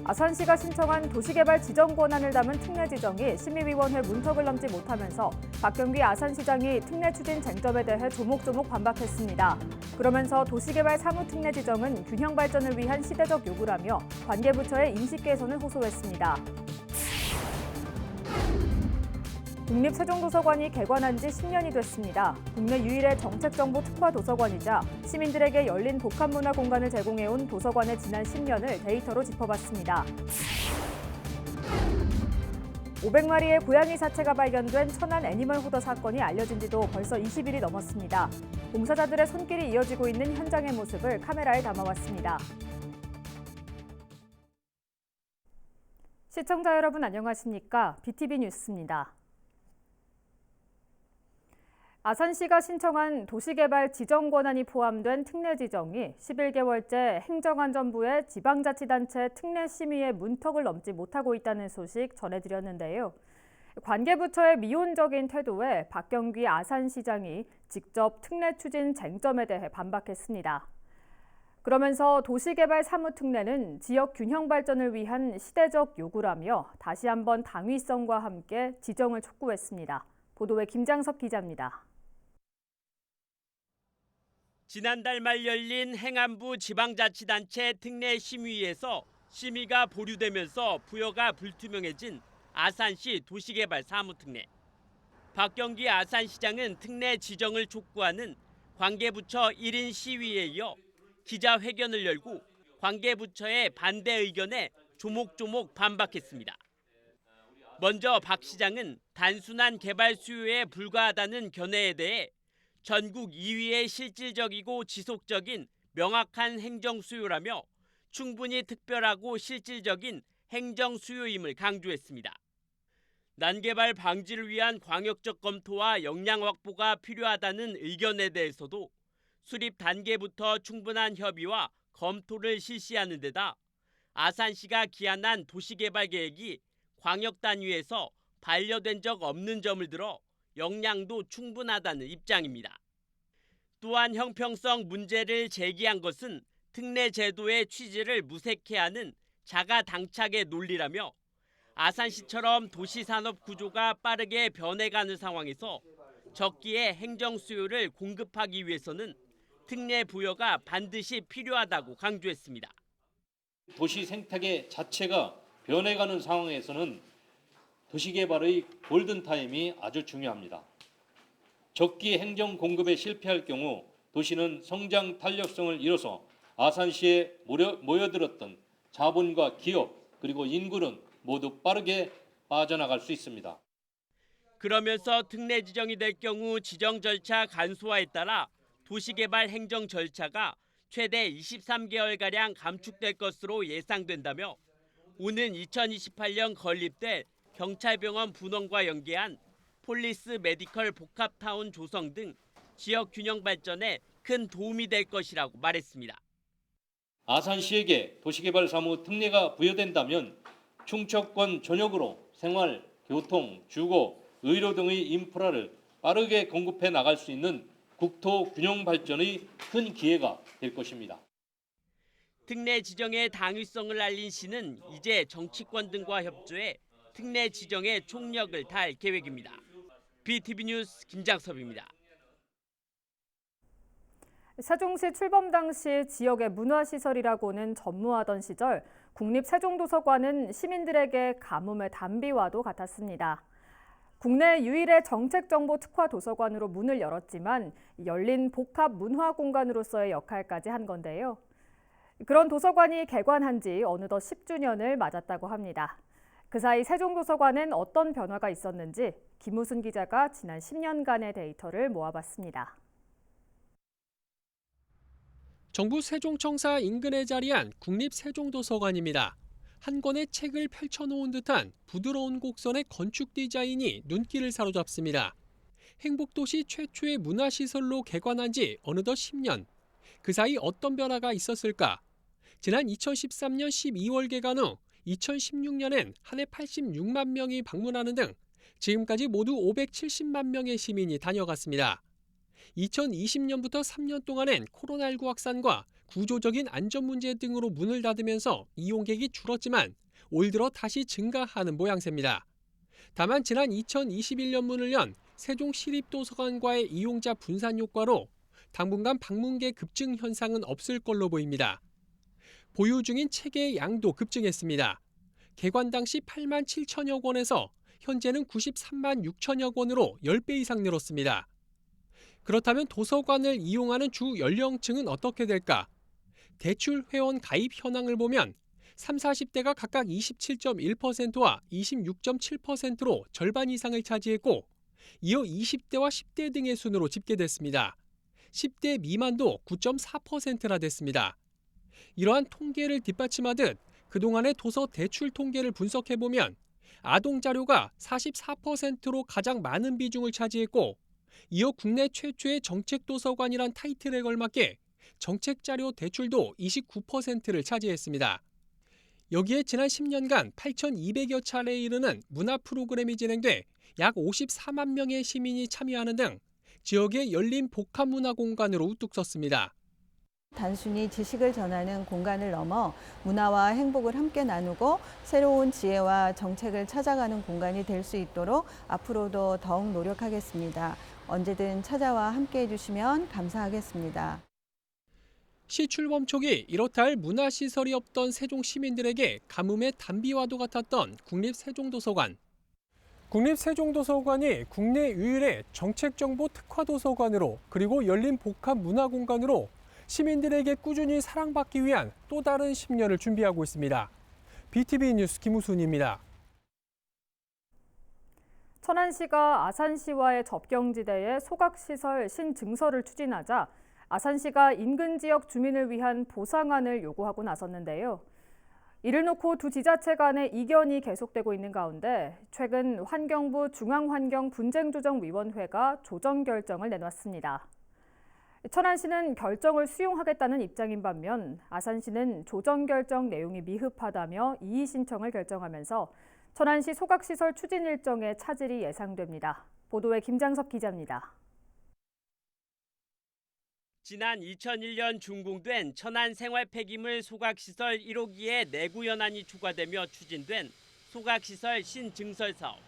아산시가 신청한 도시개발 지정 권한을 담은 특례 지정이 심의위원회 문턱을 넘지 못하면서 박경기 아산시장이 특례 추진 쟁점에 대해 조목조목 반박했습니다. 그러면서 도시개발 사무특례 지정은 균형 발전을 위한 시대적 요구라며 관계부처의 인식 개선을 호소했습니다. 국립세종도서관이 개관한 지 10년이 됐습니다. 국내 유일의 정책정보 특화 도서관이자 시민들에게 열린 복합문화 공간을 제공해온 도서관의 지난 10년을 데이터로 짚어봤습니다. 500마리의 고양이 사체가 발견된 천안 애니멀 호더 사건이 알려진 지도 벌써 20일이 넘었습니다. 봉사자들의 손길이 이어지고 있는 현장의 모습을 카메라에 담아왔습니다. 시청자 여러분 안녕하십니까? BTV 뉴스입니다. 아산시가 신청한 도시개발 지정 권한이 포함된 특례 지정이 11개월째 행정안전부의 지방자치단체 특례 심의의 문턱을 넘지 못하고 있다는 소식 전해드렸는데요. 관계부처의 미온적인 태도에 박경기 아산시장이 직접 특례 추진 쟁점에 대해 반박했습니다. 그러면서 도시개발 사무특례는 지역 균형 발전을 위한 시대적 요구라며 다시 한번 당위성과 함께 지정을 촉구했습니다. 보도에 김장섭 기자입니다. 지난달 말 열린 행안부 지방자치단체 특례 심의에서 심의가 보류되면서 부여가 불투명해진 아산시 도시개발 사무특례. 박경기 아산시장은 특례 지정을 촉구하는 관계부처 1인 시위에 이어 기자회견을 열고 관계부처의 반대 의견에 조목조목 반박했습니다. 먼저 박 시장은 단순한 개발 수요에 불과하다는 견해에 대해 전국 2위의 실질적이고 지속적인 명확한 행정 수요라며 충분히 특별하고 실질적인 행정 수요임을 강조했습니다. 난개발 방지를 위한 광역적 검토와 역량 확보가 필요하다는 의견에 대해서도 수립 단계부터 충분한 협의와 검토를 실시하는 데다 아산시가 기한한 도시개발 계획이 광역 단위에서 반려된 적 없는 점을 들어 역량도 충분하다는 입장입니다. 또한 형평성 문제를 제기한 것은 특례 제도의 취지를 무색해하는 자가당착의 논리라며 아산시처럼 도시산업 구조가 빠르게 변해가는 상황에서 적기에 행정 수요를 공급하기 위해서는 특례 부여가 반드시 필요하다고 강조했습니다. 도시 생태계 자체가 변해가는 상황에서는 도시개발의 골든타임이 아주 중요합니다. 적기 행정 공급에 실패할 경우 도시는 성장 탄력성을 잃어서 아산시에 모여들었던 자본과 기업 그리고 인구는 모두 빠르게 빠져나갈 수 있습니다. 그러면서 특례 지정이 될 경우 지정 절차 간소화에 따라 도시개발 행정 절차가 최대 23개월가량 감축될 것으로 예상된다며 오는 2028년 건립될 경찰병원 분원과 연계한 폴리스 메디컬 복합타운 조성 등 지역 균형 발전에 큰 도움이 될 것이라고 말했습니다. 아산시에게 도시개발 사무 특례가 부여된다면 충청권 전역으로 생활, 교통, 주거, 의료 등의 인프라를 빠르게 공급해 나갈 수 있는 국토 균형 발전의 큰 기회가 될 것입니다. 특례 지정의 당위성을 알린 시는 이제 정치권 등과 협조해 특례 지정에 총력을 다할 계획입니다. BTV 뉴스 김장섭입니다. 세종시 출범 당시 지역의 문화시설이라고는 전무하던 시절 국립세종도서관은 시민들에게 가뭄의 단비와도 같았습니다. 국내 유일의 정책정보 특화 도서관으로 문을 열었지만 열린 복합 문화 공간으로서의 역할까지 한 건데요. 그런 도서관이 개관한 지 어느덧 10주년을 맞았다고 합니다. 그 사이 세종도서관엔 어떤 변화가 있었는지 김우순 기자가 지난 10년간의 데이터를 모아봤습니다. 정부 세종청사 인근에 자리한 국립세종도서관입니다. 한 권의 책을 펼쳐놓은 듯한 부드러운 곡선의 건축 디자인이 눈길을 사로잡습니다. 행복도시 최초의 문화시설로 개관한 지 어느덧 10년. 그 사이 어떤 변화가 있었을까? 지난 2013년 12월 개관 후 2016년엔 한 해 86만 명이 방문하는 등 지금까지 모두 570만 명의 시민이 다녀갔습니다. 2020년부터 3년 동안엔 코로나19 확산과 구조적인 안전 문제 등으로 문을 닫으면서 이용객이 줄었지만 올 들어 다시 증가하는 모양새입니다. 다만 지난 2021년 문을 연 세종시립도서관과의 이용자 분산 효과로 당분간 방문객 급증 현상은 없을 걸로 보입니다. 보유 중인 책의 양도 급증했습니다. 개관 당시 8만 7천여 권에서 현재는 93만 6천여 권으로 10배 이상 늘었습니다. 그렇다면 도서관을 이용하는 주 연령층은 어떻게 될까? 대출 회원 가입 현황을 보면 30, 40대가 각각 27.1%와 26.7%로 절반 이상을 차지했고 이어 20대와 10대 등의 순으로 집계됐습니다. 10대 미만도 9.4%나 됐습니다. 이러한 통계를 뒷받침하듯 그동안의 도서 대출 통계를 분석해보면 아동 자료가 44%로 가장 많은 비중을 차지했고 이어 국내 최초의 정책도서관이란 타이틀에 걸맞게 정책자료 대출도 29%를 차지했습니다. 여기에 지난 10년간 8,200여 차례에 이르는 문화 프로그램이 진행돼 약 54만 명의 시민이 참여하는 등 지역의 열린 복합 문화 공간으로 우뚝 섰습니다. 단순히 지식을 전하는 공간을 넘어 문화와 행복을 함께 나누고 새로운 지혜와 정책을 찾아가는 공간이 될 수 있도록 앞으로도 더욱 노력하겠습니다. 언제든 찾아와 함께해 주시면 감사하겠습니다. 시 출범 초기 이렇다 할 문화시설이 없던 세종 시민들에게 가뭄의 단비와도 같았던 국립세종도서관. 국립세종도서관이 국내 유일의 정책정보 특화도서관으로 그리고 열린 복합 문화공간으로 시민들에게 꾸준히 사랑받기 위한 또 다른 10년을 준비하고 있습니다. BTV 뉴스 김우순입니다. 천안시가 아산시와의 접경지대에 소각시설 신증설을 추진하자 아산시가 인근 지역 주민을 위한 보상안을 요구하고 나섰는데요. 이를 놓고 두 지자체 간의 이견이 계속되고 있는 가운데 최근 환경부 중앙환경분쟁조정위원회가 조정 결정을 내놨습니다. 천안시는 결정을 수용하겠다는 입장인 반면 아산시는 조정 결정 내용이 미흡하다며 이의 신청을 결정하면서 천안시 소각시설 추진 일정에 차질이 예상됩니다. 보도에 김장섭 기자입니다. 지난 2001년 준공된 천안 생활폐기물 소각시설 1호기에 내구 연한이 추가되며 추진된 소각시설 신증설 사업.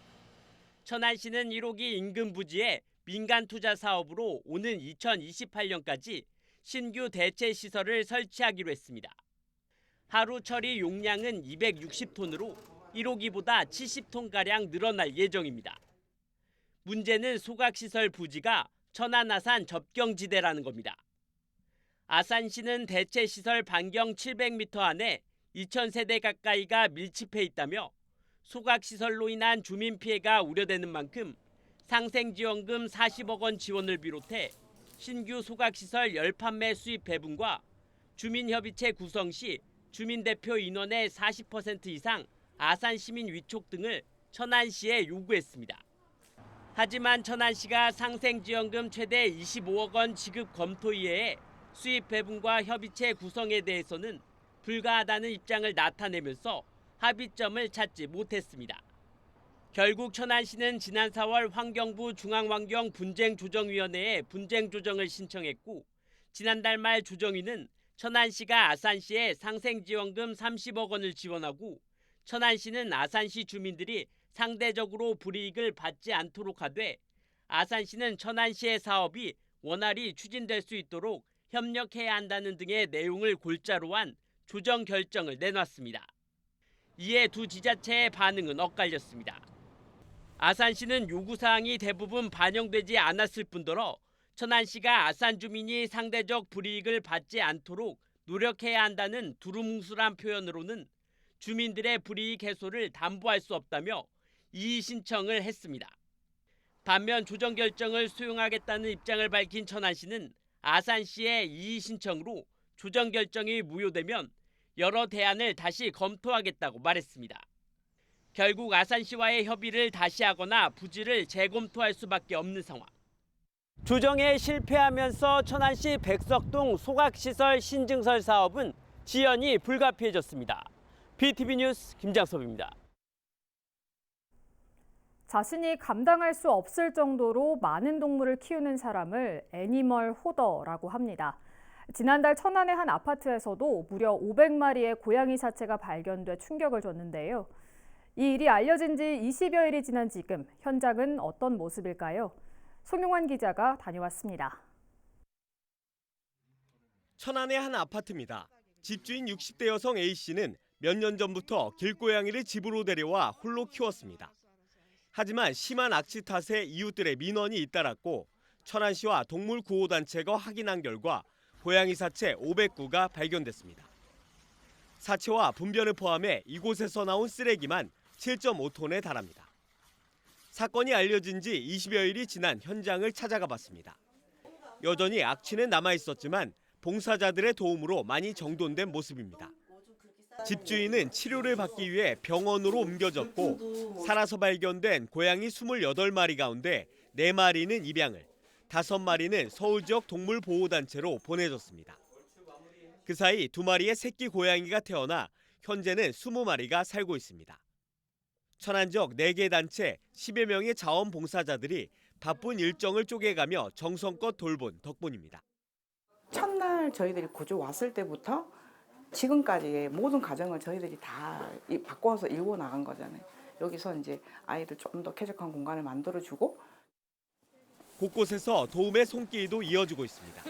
천안시는 1호기 인근 부지에 민간 투자 사업으로 오는 2028년까지 신규 대체 시설을 설치하기로 했습니다. 하루 처리 용량은 260톤으로 1호기보다 70톤가량 늘어날 예정입니다. 문제는 소각시설 부지가 천안 아산 접경지대라는 겁니다. 아산시는 대체 시설 반경 700m 안에 2,000세대 가까이가 밀집해 있다며 소각시설로 인한 주민 피해가 우려되는 만큼 상생지원금 40억 원 지원을 비롯해 신규 소각시설 10판매 수입 배분과 주민협의체 구성 시 주민대표 인원의 40% 이상 아산시민 위촉 등을 천안시에 요구했습니다. 하지만 천안시가 상생지원금 최대 25억 원 지급 검토 이외에 수입 배분과 협의체 구성에 대해서는 불가하다는 입장을 나타내면서 합의점을 찾지 못했습니다. 결국 천안시는 지난 4월 환경부 중앙환경분쟁조정위원회에 분쟁조정을 신청했고 지난달 말 조정위는 천안시가 아산시에 상생지원금 30억 원을 지원하고 천안시는 아산시 주민들이 상대적으로 불이익을 받지 않도록 하되 아산시는 천안시의 사업이 원활히 추진될 수 있도록 협력해야 한다는 등의 내용을 골자로 한 조정 결정을 내놨습니다. 이에 두 지자체의 반응은 엇갈렸습니다. 아산시는 요구사항이 대부분 반영되지 않았을 뿐더러 천안시가 아산 주민이 상대적 불이익을 받지 않도록 노력해야 한다는 두루뭉술한 표현으로는 주민들의 불이익 해소를 담보할 수 없다며 이의 신청을 했습니다. 반면 조정 결정을 수용하겠다는 입장을 밝힌 천안시는 아산시의 이의 신청으로 조정 결정이 무효되면 여러 대안을 다시 검토하겠다고 말했습니다. 결국 아산시와의 협의를 다시 하거나 부지를 재검토할 수밖에 없는 상황. 조정에 실패하면서 천안시 백석동 소각시설 신증설 사업은 지연이 불가피해졌습니다. BTV 뉴스 김장섭입니다. 자신이 감당할 수 없을 정도로 많은 동물을 키우는 사람을 애니멀 호더라고 합니다. 지난달 천안의 한 아파트에서도 무려 500마리의 고양이 사체가 발견돼 충격을 줬는데요. 이 일이 알려진 지 20여일이 지난 지금 현장은 어떤 모습일까요? 송용환 기자가 다녀왔습니다. 천안의 한 아파트입니다. 집주인 60대 여성 A씨는 몇 년 전부터 길고양이를 집으로 데려와 홀로 키웠습니다. 하지만 심한 악취 탓에 이웃들의 민원이 잇따랐고 천안시와 동물구호단체가 확인한 결과 고양이 사체 509가 발견됐습니다. 사체와 분변을 포함해 이곳에서 나온 쓰레기만 7.5톤에 달합니다. 사건이 알려진 지 20여일이 지난 현장을 찾아가 봤습니다. 여전히 악취는 남아있었지만 봉사자들의 도움으로 많이 정돈된 모습입니다. 집주인은 치료를 받기 위해 병원으로 옮겨졌고 살아서 발견된 고양이 28마리 가운데 4마리는 입양을, 5마리는 서울 지역 동물보호단체로 보내졌습니다. 그 사이 2마리의 새끼 고양이가 태어나 현재는 20마리가 살고 있습니다. 천안 지역 4개 단체 10여 명의 자원봉사자들이 바쁜 일정을 쪼개가며 정성껏 돌본 덕분입니다. 첫날 저희들이 구조 왔을 때부터 지금까지의 모든 과정을 저희들이 다 바꿔서 일고 나간 거잖아요. 여기서 이제 아이들 좀 더 쾌적한 공간을 만들어주고 곳곳에서 도움의 손길도 이어지고 있습니다.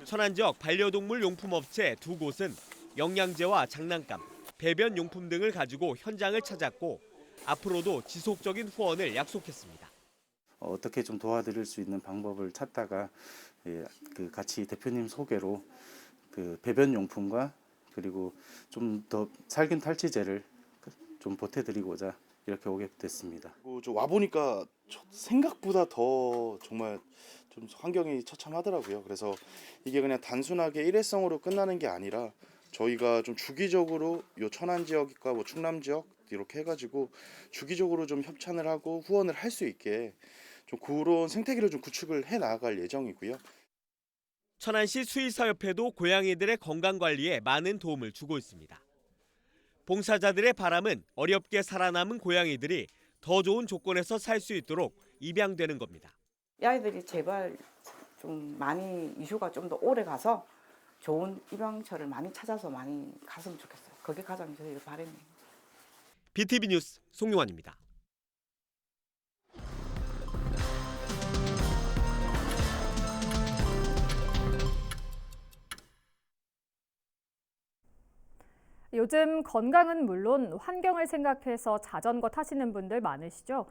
천안 지역 반려동물 용품 업체 2곳은 영양제와 장난감, 배변 용품 등을 가지고 현장을 찾았고 앞으로도 지속적인 후원을 약속했습니다. 어떻게 좀 도와드릴 수 있는 방법을 찾다가 같이 대표님 소개로 배변 용품과 그리고 좀 더 살균 탈취제를 좀 보태드리고자 이렇게 오게 됐습니다. 와 보니까 생각보다 더 정말 좀 환경이 처참하더라고요. 그래서 이게 그냥 단순하게 일회성으로 끝나는 게 아니라 저희가 좀 주기적으로 요 천안 지역과 뭐 충남 지역 이렇게 해가지고 주기적으로 좀 협찬을 하고 후원을 할 수 있게 좀 그런 생태계를 좀 구축을 해 나갈 예정이고요. 천안시 수의사협회도 고양이들의 건강 관리에 많은 도움을 주고 있습니다. 봉사자들의 바람은 어렵게 살아남은 고양이들이 더 좋은 조건에서 살 수 있도록 입양되는 겁니다. 이 아이들이 제발 좀 많이 이슈가 좀 더 오래 가서 좋은 입양처를 많이 찾아서 많이 갔으면 좋겠어요. 그게 가장 저희 바람이에요. BTV 뉴스 송용환입니다. 요즘 건강은 물론 환경을 생각해서 자전거 타시는 분들 많으시죠?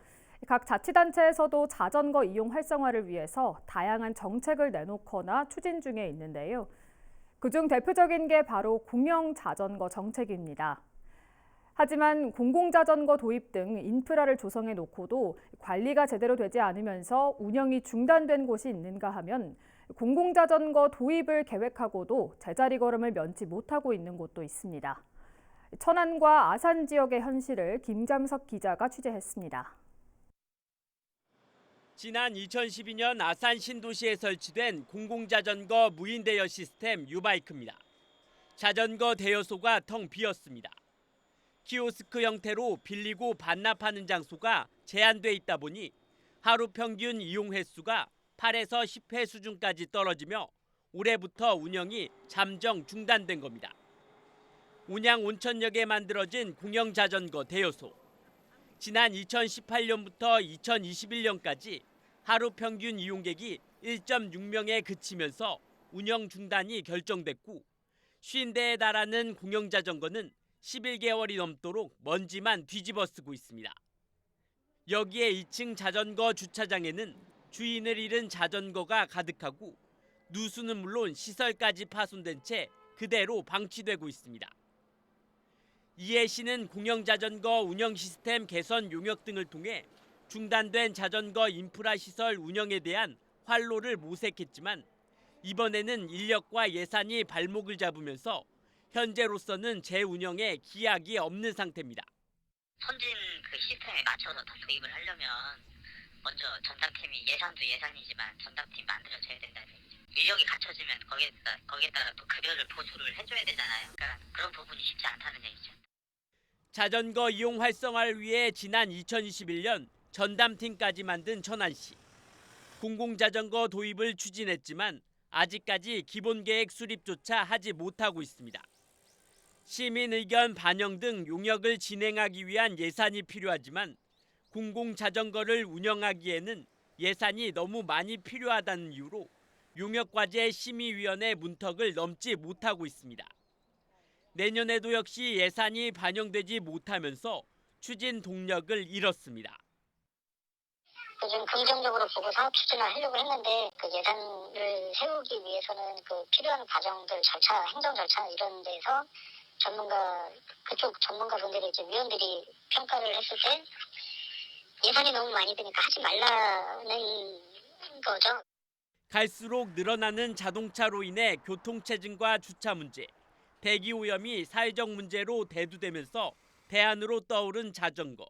각 자치단체에서도 자전거 이용 활성화를 위해서 다양한 정책을 내놓거나 추진 중에 있는데요. 그중 대표적인 게 바로 공영자전거 정책입니다. 하지만 공공자전거 도입 등 인프라를 조성해 놓고도 관리가 제대로 되지 않으면서 운영이 중단된 곳이 있는가 하면 공공자전거 도입을 계획하고도 제자리 걸음을 면치 못하고 있는 곳도 있습니다. 천안과 아산 지역의 현실을 김장석 기자가 취재했습니다. 지난 2012년 아산 신도시에 설치된 공공자전거 무인 대여 시스템 유바이크입니다. 자전거 대여소가 텅 비었습니다. 키오스크 형태로 빌리고 반납하는 장소가 제한돼 있다 보니 하루 평균 이용 횟수가 8에서 10회 수준까지 떨어지며 올해부터 운영이 잠정 중단된 겁니다. 운양 온천역에 만들어진 공영자전거 대여소. 지난 2018년부터 2021년까지 하루 평균 이용객이 1.6명에 그치면서 운영 중단이 결정됐고 50대에 달하는 공영자전거는 11개월이 넘도록 먼지만 뒤집어 쓰고 있습니다. 여기에 2층 자전거 주차장에는 주인을 잃은 자전거가 가득하고 누수는 물론 시설까지 파손된 채 그대로 방치되고 있습니다. 이해 시는 공영자전거 운영 시스템 개선 용역 등을 통해 중단된 자전거 인프라 시설 운영에 대한 활로를 모색했지만 이번에는 인력과 예산이 발목을 잡으면서 현재로서는 재운영에 기약이 없는 상태입니다. 선진 시스템에 맞춰서 다 도입을 하려면 먼저 전담팀이 예산도 예산이지만 전담팀 만들어져야 된다는 얘기죠. 인력이 갖춰지면 거기에 따라 또 급여를 보수를 해줘야 되잖아요. 그러니까 그런 부분이 쉽지 않다는 얘기죠. 자전거 이용 활성화를 위해 지난 2021년 전담팀까지 만든 천안시. 공공자전거 도입을 추진했지만 아직까지 기본계획 수립조차 하지 못하고 있습니다. 시민 의견 반영 등 용역을 진행하기 위한 예산이 필요하지만 공공자전거를 운영하기에는 예산이 너무 많이 필요하다는 이유로 용역과제 심의위원회 문턱을 넘지 못하고 있습니다. 내년에도 역시 예산이 반영되지 못하면서 추진 동력을 잃었습니다. 좀 긍정적으로 보고 사업 추진을 하려고 했는데 그 예산을 세우기 위해서는 그 필요한 과정들, 절차, 행정 절차 이런 데서 그쪽 전문가분들이 이제 위원들이 평가를 했을 때 예산이 너무 많이 드니까 하지 말라는 거죠. 갈수록 늘어나는 자동차로 인해 교통체증과 주차 문제, 대기 오염이 사회적 문제로 대두되면서 대안으로 떠오른 자전거.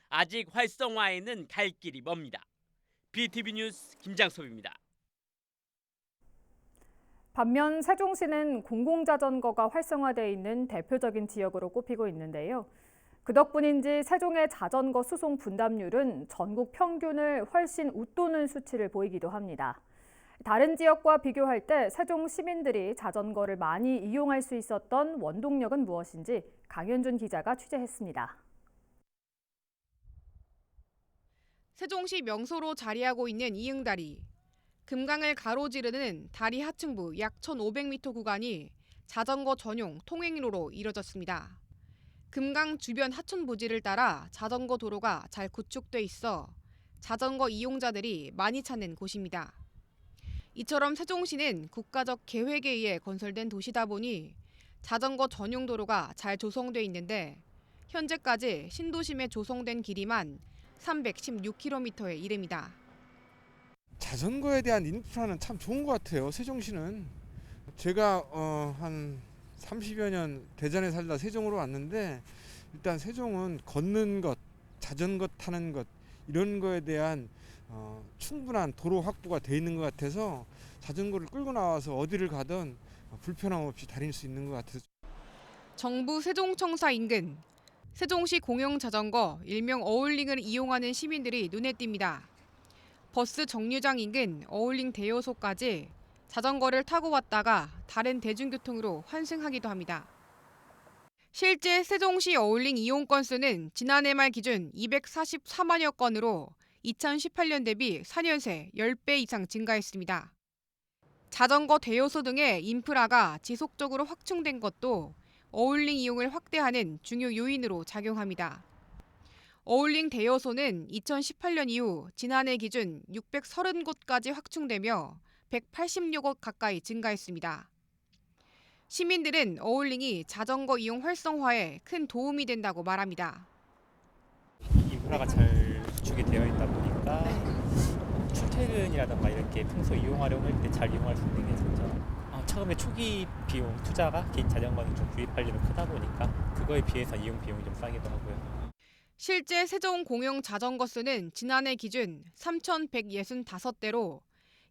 아직 활성화에는 갈 길이 멉니다. BTV 뉴스 김장섭입니다. 반면 세종시는 공공자전거가 활성화되어 있는 대표적인 지역으로 꼽히고 있는데요. 그 덕분인지 세종의 자전거 수송 분담률은 전국 평균을 훨씬 웃도는 수치를 보이기도 합니다. 다른 지역과 비교할 때 세종 시민들이 자전거를 많이 이용할 수 있었던 원동력은 무엇인지 강현준 기자가 취재했습니다. 세종시 명소로 자리하고 있는 이응다리. 금강을 가로지르는 다리 하층부 약 1,500m 구간이 자전거 전용 통행로로 이뤄졌습니다. 금강 주변 하천 부지를 따라 자전거 도로가 잘 구축돼 있어 자전거 이용자들이 많이 찾는 곳입니다. 이처럼 세종시는 국가적 계획에 의해 건설된 도시다 보니 자전거 전용 도로가 잘 조성돼 있는데 현재까지 신도심에 조성된 길이만 316km에 이릅니다. 자전거에 대한 인프라는 참 좋은 것 같아요. 세종시는. 제가 한 30여 년 대전에 살다 세종으로 왔는데 일단 세종은 걷는 것, 자전거 타는 것 이런 거에 대한 충분한 도로 확보가 돼 있는 것 같아서 자전거를 끌고 나와서 어디를 가든 불편함 없이 다닐 수 있는 것 같아서. 정부 세종청사 인근 세종시 공영자전거 일명 어울링을 이용하는 시민들이 눈에 띕니다. 버스 정류장 인근 어울링 대여소까지 자전거를 타고 왔다가 다른 대중교통으로 환승하기도 합니다. 실제 세종시 어울링 이용 건수는 지난해 말 기준 244만여 건으로 2018년 대비 4년 새 10배 이상 증가했습니다. 자전거 대여소 등의 인프라가 지속적으로 확충된 것도 어울링 이용을 확대하는 중요 요인으로 작용합니다. 어울링 대여소는 2018년 이후 지난해 기준 630곳까지 확충되며 180여 곳 가까이 증가했습니다. 시민들은 어울링이 자전거 이용 활성화에 큰 도움이 된다고 말합니다. 인프라가 잘 구축이 되어 있다 보니까 출퇴근이라든가 이렇게 평소 이용하려고 할 때 잘 이용할 수 있는 게 장점. 처음에 초기 비용 투자가 개인 자전거는 좀 구입하려면 크다 보니까 그거에 비해서 이용 비용이 좀 싸기도 하고요. 실제 세종 공영 자전거 수는 지난해 기준 3,165대로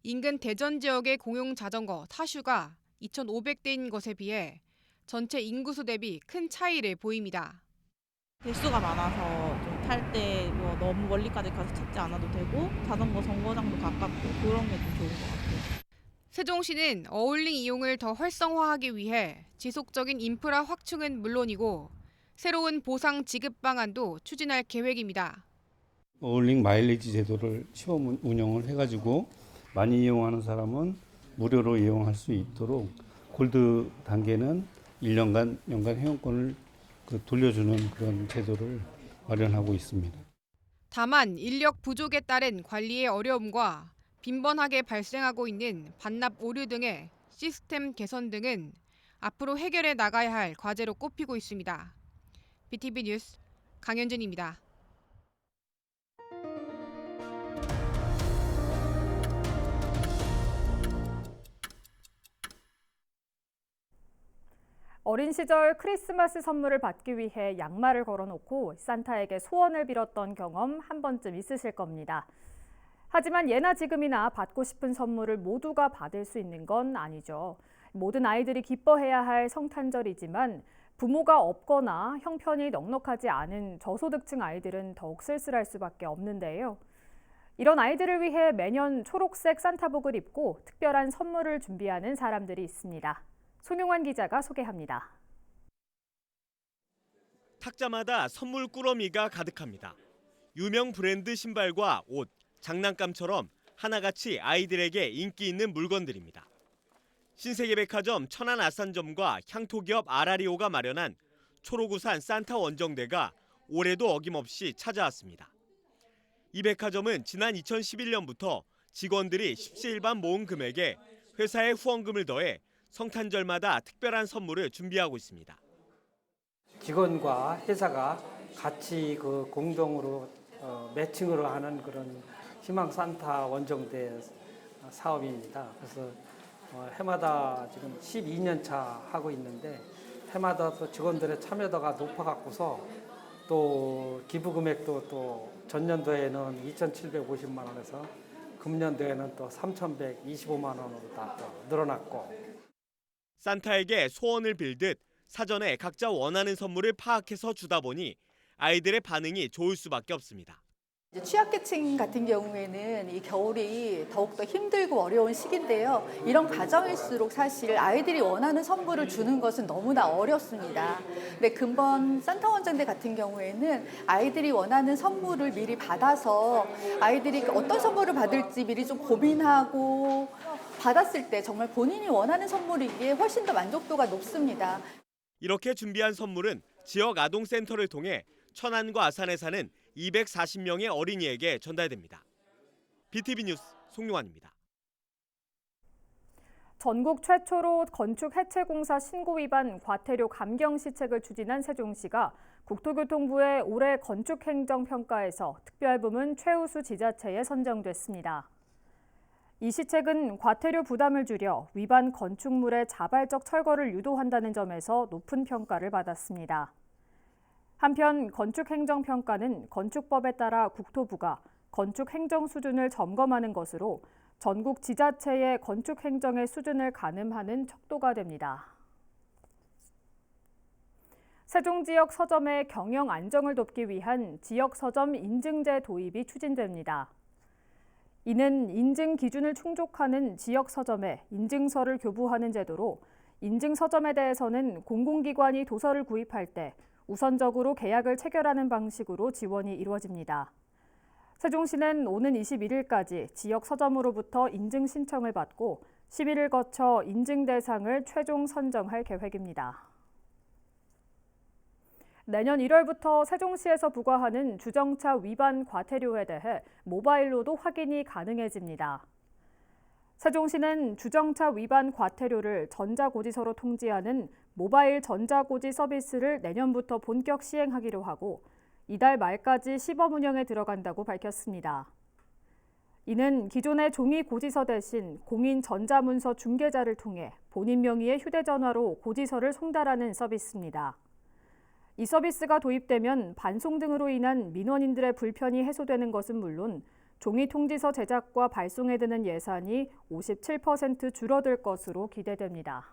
인근 대전 지역의 공용 자전거 타슈가 2,500대인 것에 비해 전체 인구수 대비 큰 차이를 보입니다. 대수가 많아서 좀 탈 때 뭐 너무 멀리까지 가서 찾지 않아도 되고 자전거 정거장도 가깝고 그런 게 좀 좋은 것 같아요. 세종시는 어울링 이용을 더 활성화하기 위해 지속적인 인프라 확충은 물론이고 새로운 보상 지급 방안도 추진할 계획입니다. 어울링 마일리지 제도를 시범 운영을 해가지고 많이 이용하는 사람은 무료로 이용할 수 있도록 골드 단계는 1년간 연간 회원권을 돌려주는 그런 제도를 마련하고 있습니다. 다만 인력 부족에 따른 관리의 어려움과 빈번하게 발생하고 있는 반납 오류 등의 시스템 개선 등은 앞으로 해결해 나가야 할 과제로 꼽히고 있습니다. BTV 뉴스 강현준입니다. 어린 시절 크리스마스 선물을 받기 위해 양말을 걸어놓고 산타에게 소원을 빌었던 경험 한 번쯤 있으실 겁니다. 하지만 예나 지금이나 받고 싶은 선물을 모두가 받을 수 있는 건 아니죠. 모든 아이들이 기뻐해야 할 성탄절이지만 부모가 없거나 형편이 넉넉하지 않은 저소득층 아이들은 더욱 쓸쓸할 수밖에 없는데요. 이런 아이들을 위해 매년 초록색 산타복을 입고 특별한 선물을 준비하는 사람들이 있습니다. 송용환 기자가 소개합니다. 탁자마다 선물 꾸러미가 가득합니다. 유명 브랜드 신발과 옷, 장난감처럼 하나같이 아이들에게 인기 있는 물건들입니다. 신세계백화점 천안아산점과 향토기업 아라리오가 마련한 초록우산 산타 원정대가 올해도 어김없이 찾아왔습니다. 이 백화점은 지난 2011년부터 직원들이 십시일반 모은 금액에 회사의 후원금을 더해 성탄절마다 특별한 선물을 준비하고 있습니다. 직원과 회사가 같이 공동으로 매칭으로 하는 그런 희망 산타 원정대 사업입니다. 그래서 해마다 지금 12년 차 하고 있는데 해마다 또 직원들의 참여도가 높아갖고서 또 기부 금액도 또 전년도에는 2,750만 원에서 금년도에는 또 3,125만 원으로 다 또 늘어났고. 산타에게 소원을 빌듯 사전에 각자 원하는 선물을 파악해서 주다 보니 아이들의 반응이 좋을 수밖에 없습니다. 취약계층 같은 경우에는 이 겨울이 더욱더 힘들고 어려운 시기인데요. 이런 가정일수록 사실 아이들이 원하는 선물을 주는 것은 너무나 어렵습니다. 근데 근본 산타 원정대 같은 경우에는 아이들이 원하는 선물을 미리 받아서 아이들이 어떤 선물을 받을지 미리 좀 고민하고 받았을 때 정말 본인이 원하는 선물이기에 훨씬 더 만족도가 높습니다. 이렇게 준비한 선물은 지역 아동센터를 통해 천안과 아산에 사는 240명의 어린이에게 전달됩니다. BTV 뉴스 송용환입니다. 전국 최초로 건축해체공사 신고 위반 과태료 감경 시책을 추진한 세종시가 국토교통부의 올해 건축행정평가에서 특별부문 최우수 지자체에 선정됐습니다. 이 시책은 과태료 부담을 줄여 위반 건축물의 자발적 철거를 유도한다는 점에서 높은 평가를 받았습니다. 한편 건축행정평가는 건축법에 따라 국토부가 건축행정 수준을 점검하는 것으로 전국 지자체의 건축행정의 수준을 가늠하는 척도가 됩니다. 세종 지역 서점의 경영 안정을 돕기 위한 지역 서점 인증제 도입이 추진됩니다. 이는 인증 기준을 충족하는 지역 서점에 인증서를 교부하는 제도로 인증 서점에 대해서는 공공기관이 도서를 구입할 때 우선적으로 계약을 체결하는 방식으로 지원이 이루어집니다. 세종시는 오는 21일까지 지역 서점으로부터 인증 신청을 받고 10일을 거쳐 인증 대상을 최종 선정할 계획입니다. 내년 1월부터 세종시에서 부과하는 주정차 위반 과태료에 대해 모바일로도 확인이 가능해집니다. 세종시는 주정차 위반 과태료를 전자고지서로 통지하는 모바일 전자고지 서비스를 내년부터 본격 시행하기로 하고 이달 말까지 시범 운영에 들어간다고 밝혔습니다. 이는 기존의 종이 고지서 대신 공인 전자문서 중개자를 통해 본인 명의의 휴대전화로 고지서를 송달하는 서비스입니다. 이 서비스가 도입되면 반송 등으로 인한 민원인들의 불편이 해소되는 것은 물론 종이 통지서 제작과 발송에 드는 예산이 57% 줄어들 것으로 기대됩니다.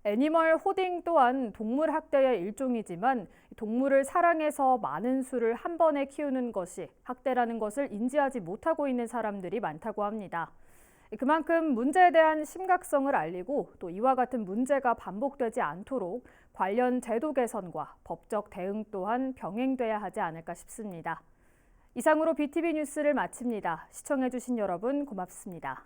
애니멀 호딩 또한 동물 학대의 일종이지만 동물을 사랑해서 많은 수를 한 번에 키우는 것이 학대라는 것을 인지하지 못하고 있는 사람들이 많다고 합니다. 그만큼 문제에 대한 심각성을 알리고 또 이와 같은 문제가 반복되지 않도록 관련 제도 개선과 법적 대응 또한 병행돼야 하지 않을까 싶습니다. 이상으로 BTV 뉴스를 마칩니다. 시청해주신 여러분 고맙습니다.